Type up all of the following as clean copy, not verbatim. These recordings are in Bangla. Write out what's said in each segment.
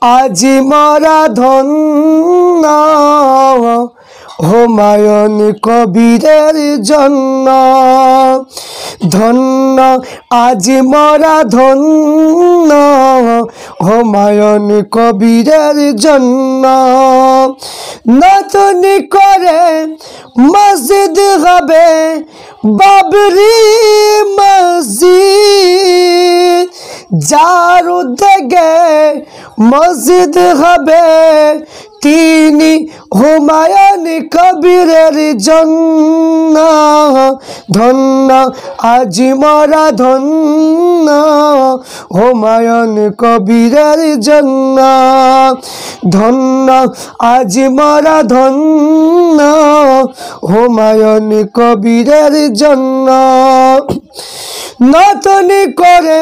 আজি মরা ধন্য হুমায়ুন কবিরের জন্য ধন্য আজি মরা ধন্য হুমায়ুন কবিরের জন্য নতুন করে মসজিদ হবে বাবরি মসজিদ যার উদ্যোগে মসজিদ হবে তিনি হুমায়ুন কবিরের জন্য ধন্য আজি মরা ধন্য হুমায়ুন কবিরের জন্য ধন্য আজি মরা ধন্য হুমায়ুন কবিরের জন্য নতুন করে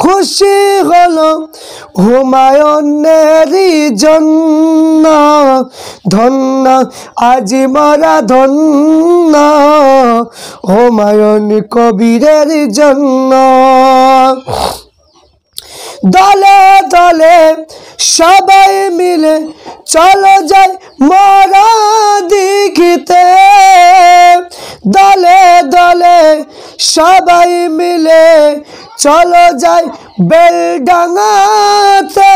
খুশি হলো হুমায়ুনের জন্য ধন্য আজি মরা ধন্য হুমায়ুন কবিরের জন্য দলে দলে সবাই মিলে চলো যাই মরা দেখিতে দলে দলে সবাই মিলে চলো যাই বেলডাঙ্গাতে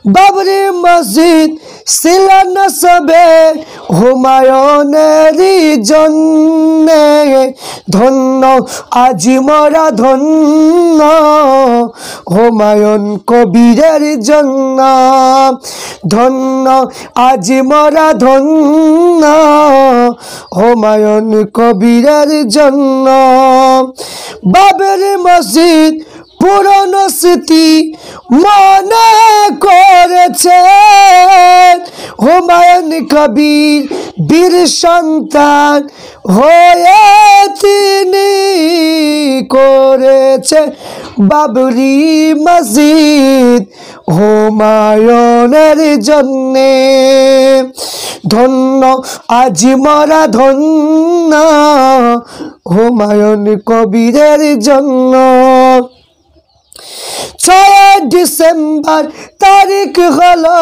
বাবরি মসজিদ শিলান্যাস হবে হুমায়ুনের জন্যে ধন্য আজি মরা ধন্য হুমায়ুন কবিরের জন্য ধন্য আজি মরা ধন্য হুমায়ুন কবিরের জন্য বাবরি মসজিদ পুরনো স্মৃতি মনে করেছে হুমায়ুন কবির বীর সন্তান হয়ে তিনি করেছে বাবরি মসজিদ হুমায়ুনের জন্যে ধন্য আজি মরা ধন্য হুমায়ুন কবিরের জন্য 6 ডিসেম্বর তারিখ হলো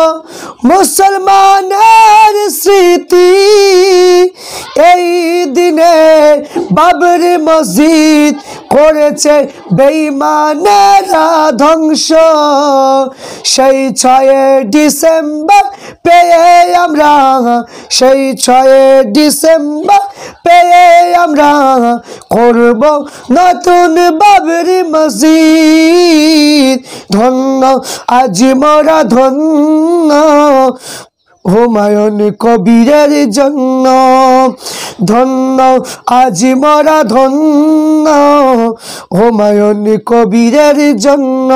মুসলমানের স্মৃতি এই দিনে বাবরি মসজিদ করেছে বেঈমানেরা ধ্বংস সেই 6 ডিসেম্বর পেয়ে আমরা সেই 6 ডিসেম্বর পেয়ে আমরা করব নতুন বাবরি মসজিদ ধন্য আজি মরা ধন্য হুমায়ুন কবিরের জন্য ধন্য আজি মরা ধন্য হুমায়ুন কবিরের জন্য।